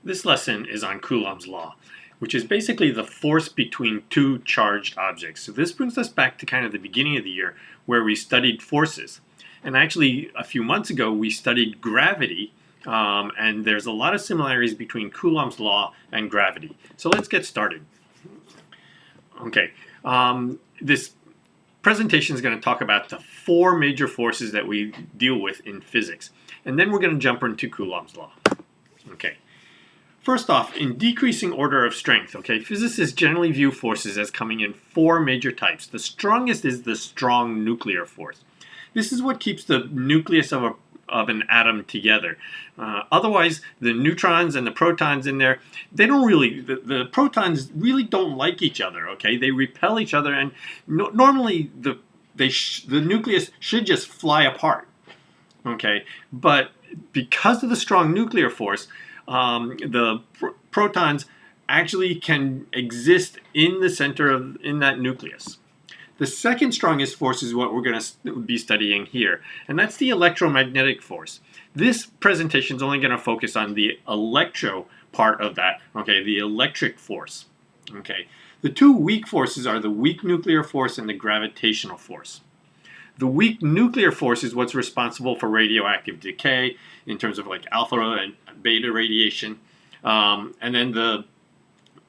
This lesson is on Coulombs law, which is basically the force between two charged objects. So this brings us back to kind of the beginning of the year where we studied forces. And actually, a few months ago, we studied gravity, and there's a lot of similarities between Coulombs law and gravity. So let's get started. Okay, this presentation is going to talk about the four major forces that we deal with in physics. And then we're going to jump into Coulombs law. Okay. First off, in decreasing order of strength, okay, physicists generally view forces as coming in four major types. The strongest is the strong nuclear force. This is what keeps the nucleus of an atom together. Otherwise, the neutrons and the protons in there, they don't really, the protons really don't like each other, okay? They repel each other, and normally the nucleus should just fly apart, okay? But because of the strong nuclear force, the protons actually can exist in the center in that nucleus. The second strongest force is what we're going to be studying here, and that's the electromagnetic force. This presentation is only going to focus on the electro part of that, okay, the electric force. Okay, the two weak forces are the weak nuclear force and the gravitational force. The weak nuclear force is what's responsible for radioactive decay in terms of like alpha and beta radiation. And then the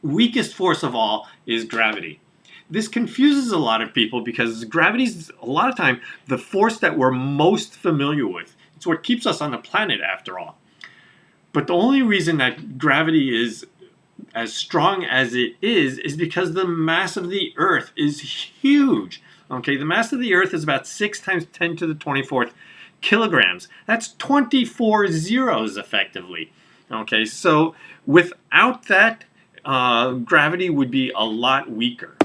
weakest force of all is gravity. This confuses a lot of people because gravity is a lot of time the force that we're most familiar with. It's what keeps us on the planet after all. But the only reason that gravity is as strong as it is because the mass of the Earth is huge. Okay, the mass of the Earth is about 6 times 10 to the 24th kilograms. That's 24 zeros effectively. Okay, so without that, gravity would be a lot weaker.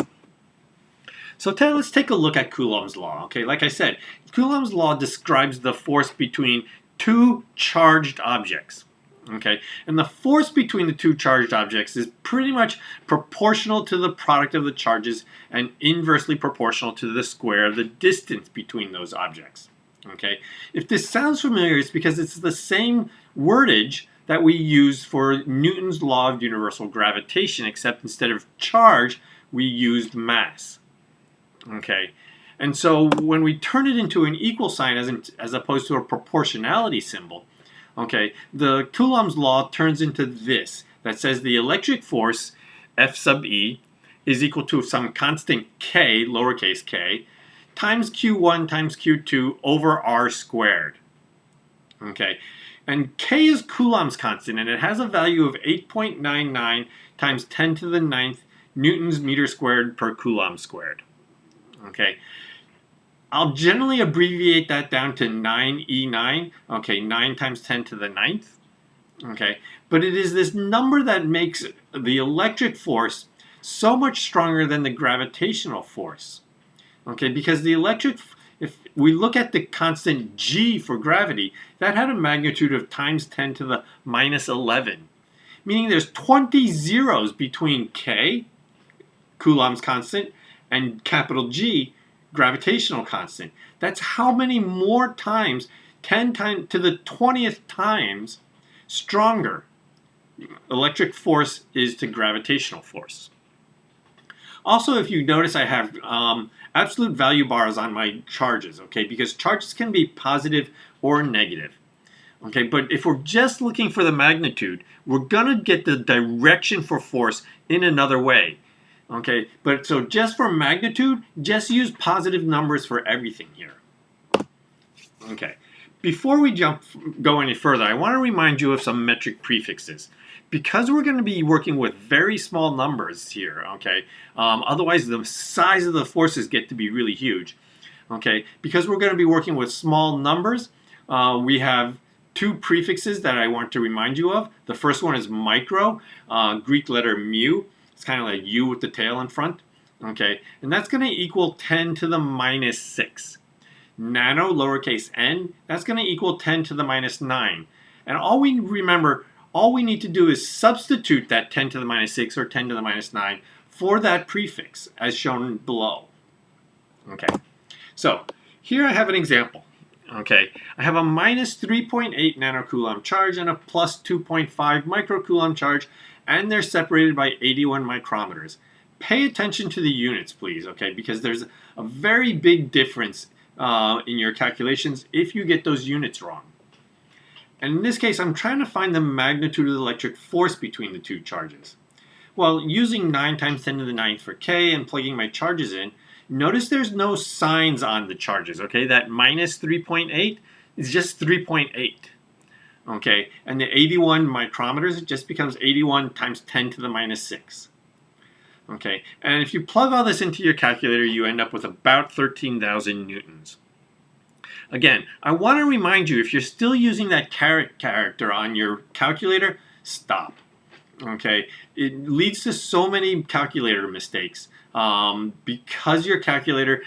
So let's take a look at Coulombs law. Okay, like I said, Coulombs law describes the force between two charged objects. Okay, and the force between the two charged objects is pretty much proportional to the product of the charges and inversely proportional to the square of the distance between those objects. Okay, if this sounds familiar, it's because it's the same wordage that we use for Newton's law of universal gravitation, except instead of charge, we used mass. Okay, and so when we turn it into an equal sign as opposed to a proportionality symbol, okay, the Coulombs law turns into this, that says the electric force, F sub E, is equal to some constant K, lowercase k, times Q1 times Q2 over R squared. Okay, and K is Coulomb's constant, and it has a value of 8.99 times 10 to the 9th newtons meter squared per Coulomb squared. Okay. I'll generally abbreviate that down to 9E9, okay, 9 times 10 to the 9th, okay, but it is this number that makes the electric force so much stronger than the gravitational force, okay, because the electric, if we look at the constant G for gravity, that had a magnitude of times 10 to the minus 11, meaning there's 20 zeros between K, Coulomb's constant, and capital G, gravitational constant. That's how many more times, 10 times to the 20th times stronger electric force is to gravitational force. Also, if you notice, I have absolute value bars on my charges, okay, because charges can be positive or negative. Okay, but if we're just looking for the magnitude, we're gonna get the direction for force in another way. Okay, but so just for magnitude, just use positive numbers for everything here. Okay, before we go any further, I want to remind you of some metric prefixes. Because we're going to be working with very small numbers here, okay, otherwise the size of the forces get to be really huge. Okay, because we're going to be working with small numbers, we have two prefixes that I want to remind you of. The first one is micro, Greek letter mu. It's kind of like U with the tail in front, okay? And that's going to equal 10 to the minus 6. Nano, lowercase n, that's going to equal 10 to the minus 9. And all we need to do is substitute that 10 to the minus 6 or 10 to the minus 9 for that prefix, as shown below. Okay, so here I have an example. Okay, I have a minus 3.8 nanocoulomb charge and a plus 2.5 microcoulomb charge, and they're separated by 81 micrometers. Pay attention to the units, please, okay, because there's a very big difference in your calculations if you get those units wrong. And in this case, I'm trying to find the magnitude of the electric force between the two charges. Well, using 9 times 10 to the 9th for K and plugging my charges in, notice there's no signs on the charges, okay? That minus 3.8 is just 3.8, okay? And the 81 micrometers, it just becomes 81 times 10 to the minus 6, okay? And if you plug all this into your calculator, you end up with about 13,000 newtons. Again, I want to remind you, if you're still using that caret character on your calculator, stop. Okay, it leads to so many calculator mistakes because your calculator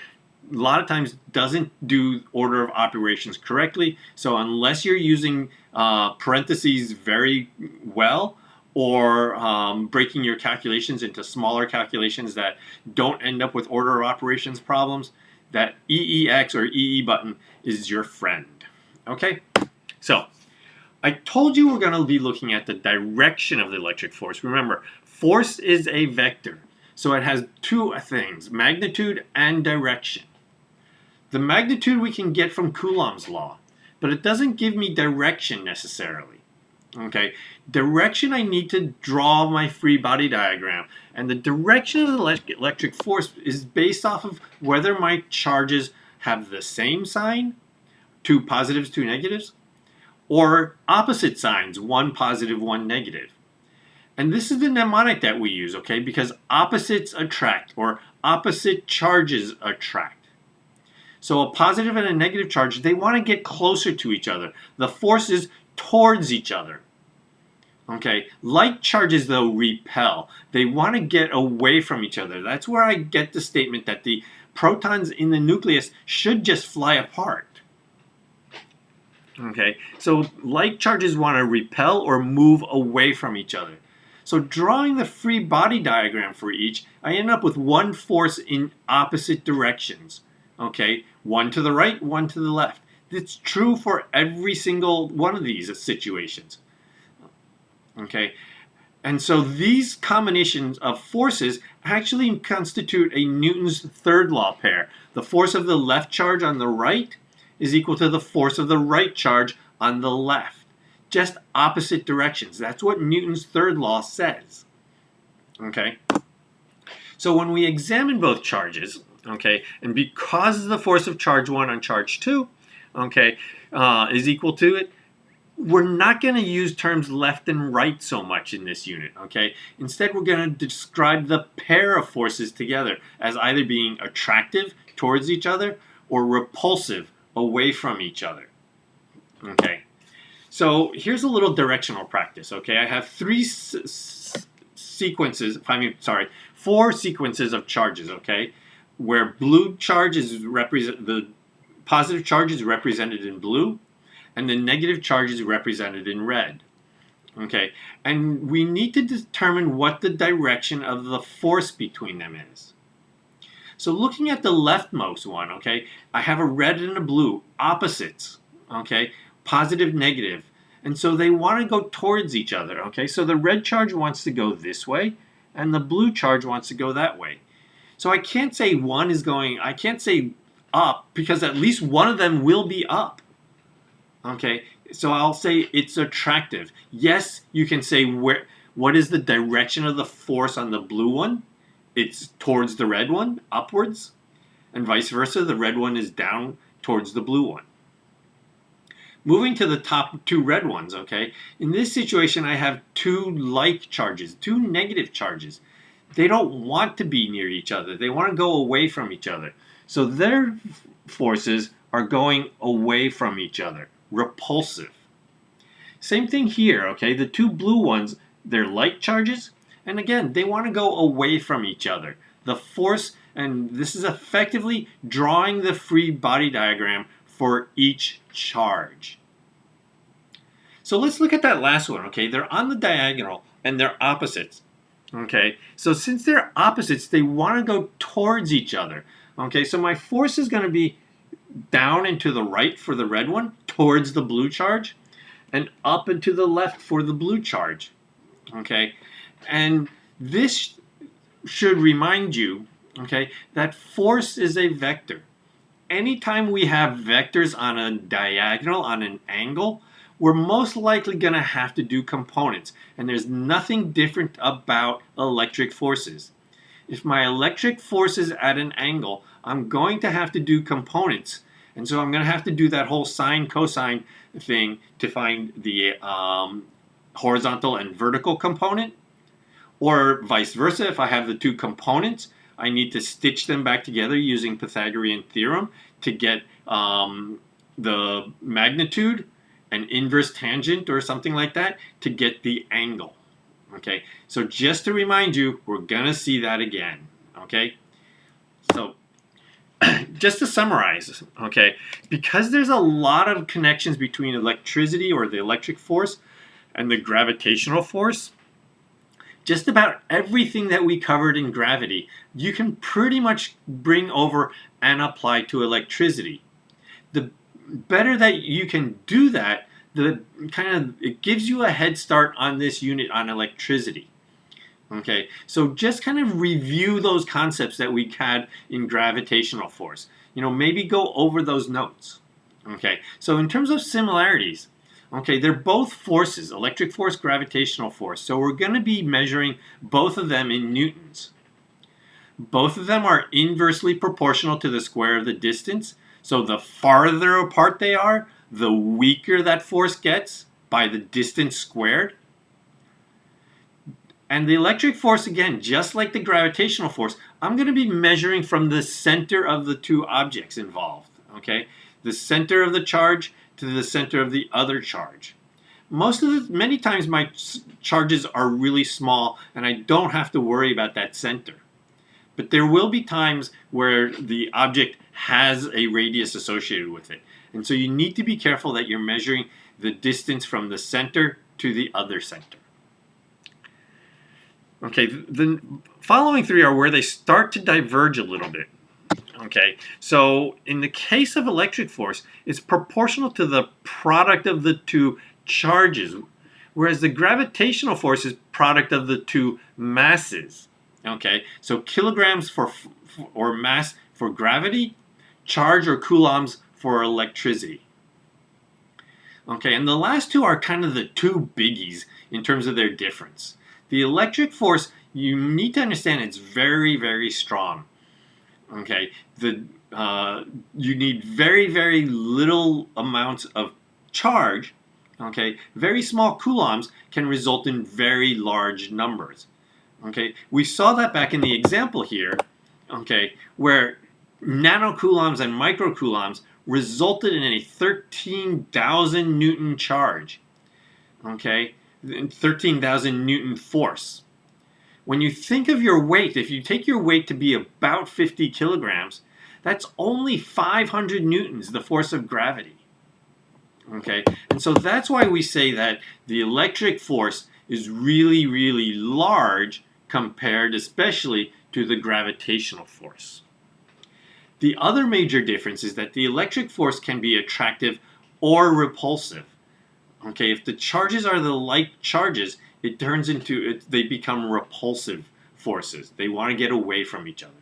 a lot of times doesn't do order of operations correctly. So unless you're using parentheses very well, or breaking your calculations into smaller calculations that don't end up with order of operations problems, that EEX or EE button is your friend. Okay, so I told you we're going to be looking at the direction of the electric force. Remember, force is a vector, so it has two things, magnitude and direction. The magnitude we can get from Coulombs' law, but it doesn't give me direction necessarily. Okay, direction, I need to draw my free body diagram, and the direction of the electric force is based off of whether my charges have the same sign, two positives, two negatives, or opposite signs, one positive, one negative. And this is the mnemonic that we use, okay, because opposites attract, or opposite charges attract. So a positive and a negative charge, they want to get closer to each other. The force is towards each other. Okay, like charges, though, repel. They want to get away from each other. That's where I get the statement that the protons in the nucleus should just fly apart. Okay, so like charges want to repel or move away from each other. So drawing the free body diagram for each, I end up with one force in opposite directions. Okay, one to the right, one to the left. It's true for every single one of these situations. Okay, and so these combinations of forces actually constitute a Newton's third law pair. The force of the left charge on the right is equal to the force of the right charge on the left. Just opposite directions. That's what Newton's third law says. Okay? So when we examine both charges, okay, and because the force of charge 1 on charge 2, okay, is equal to it, we're not going to use terms left and right so much in this unit, okay? Instead, we're going to describe the pair of forces together as either being attractive towards each other or repulsive away from each other. Okay, so here's a little directional practice. Okay, I have four sequences of charges. Okay, where blue charge is the positive charge is represented in blue, and the negative charge is represented in red. Okay, and we need to determine what the direction of the force between them is. So looking at the leftmost one, okay, I have a red and a blue, opposites, okay, positive, negative. And so they want to go towards each other, okay? So the red charge wants to go this way, and the blue charge wants to go that way. So I can't say I can't say up, because at least one of them will be up, okay? So I'll say it's attractive. Yes, you can say what is the direction of the force on the blue one? It's towards the red one, upwards, and vice versa. The red one is down towards the blue one. Moving to the top two red ones, okay? In this situation, I have two like charges, two negative charges. They don't want to be near each other. They want to go away from each other. So their forces are going away from each other, repulsive. Same thing here, okay? The two blue ones, they're like charges. And again, they want to go away from each other. The force, and this is effectively drawing the free body diagram for each charge. So let's look at that last one, okay? They're on the diagonal and they're opposites, okay? So since they're opposites, they want to go towards each other, okay? So my force is going to be down and to the right for the red one, towards the blue charge, and up and to the left for the blue charge. Okay, and this should remind you, okay, that force is a vector. Anytime we have vectors on a diagonal, on an angle, we're most likely going to have to do components. And there's nothing different about electric forces. If my electric force is at an angle, I'm going to have to do components. And so I'm going to have to do that whole sine cosine thing to find the horizontal and vertical component. Or vice versa, if I have the two components, I need to stitch them back together using Pythagorean theorem to get the magnitude, an inverse tangent or something like that, to get the angle. Okay, so just to remind you, we're going to see that again. Okay, so just to summarize, okay, because there's a lot of connections between electricity or the electric force and the gravitational force, just about everything that we covered in gravity, you can pretty much bring over and apply to electricity. The better that you can do that, it gives you a head start on this unit on electricity. Okay, so just kind of review those concepts that we had in gravitational force. Maybe go over those notes. Okay, so in terms of similarities, okay, they're both forces, electric force, gravitational force. So we're going to be measuring both of them in newtons. Both of them are inversely proportional to the square of the distance. So the farther apart they are, the weaker that force gets by the distance squared. And the electric force, again, just like the gravitational force, I'm going to be measuring from the center of the two objects involved. Okay, the center of the charge to the center of the other charge. Many times my charges are really small and I don't have to worry about that center. But there will be times where the object has a radius associated with it. And so you need to be careful that you're measuring the distance from the center to the other center. Okay, the following three are where they start to diverge a little bit. Okay, so in the case of electric force, it's proportional to the product of the two charges, whereas the gravitational force is product of the two masses. Okay, so kilograms or mass for gravity, charge or coulombs for electricity. Okay, and the last two are kind of the two biggies in terms of their difference. The electric force, you need to understand it's very, very strong. Okay, you need very, very little amounts of charge. Okay, very small coulombs can result in very large numbers. Okay, we saw that back in the example here. Okay, where nanocoulombs and microcoulombs resulted in a 13,000 Newton charge. Okay, 13,000 Newton force. When you think of your weight, if you take your weight to be about 50 kilograms, that's only 500 newtons, the force of gravity. Okay, and so that's why we say that the electric force is really, really large compared especially to the gravitational force. The other major difference is that the electric force can be attractive or repulsive. Okay, if the charges are the like charges, they become repulsive forces. They want to get away from each other.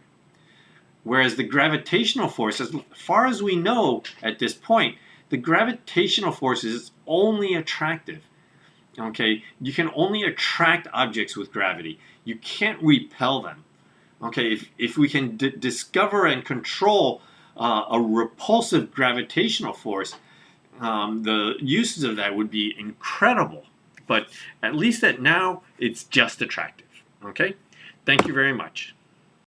Whereas the gravitational force, as far as we know at this point, the gravitational force is only attractive. Okay, you can only attract objects with gravity. You can't repel them. Okay, if we can discover and control a repulsive gravitational force, the uses of that would be incredible. But at least now, it's just attractive. Okay, thank you very much.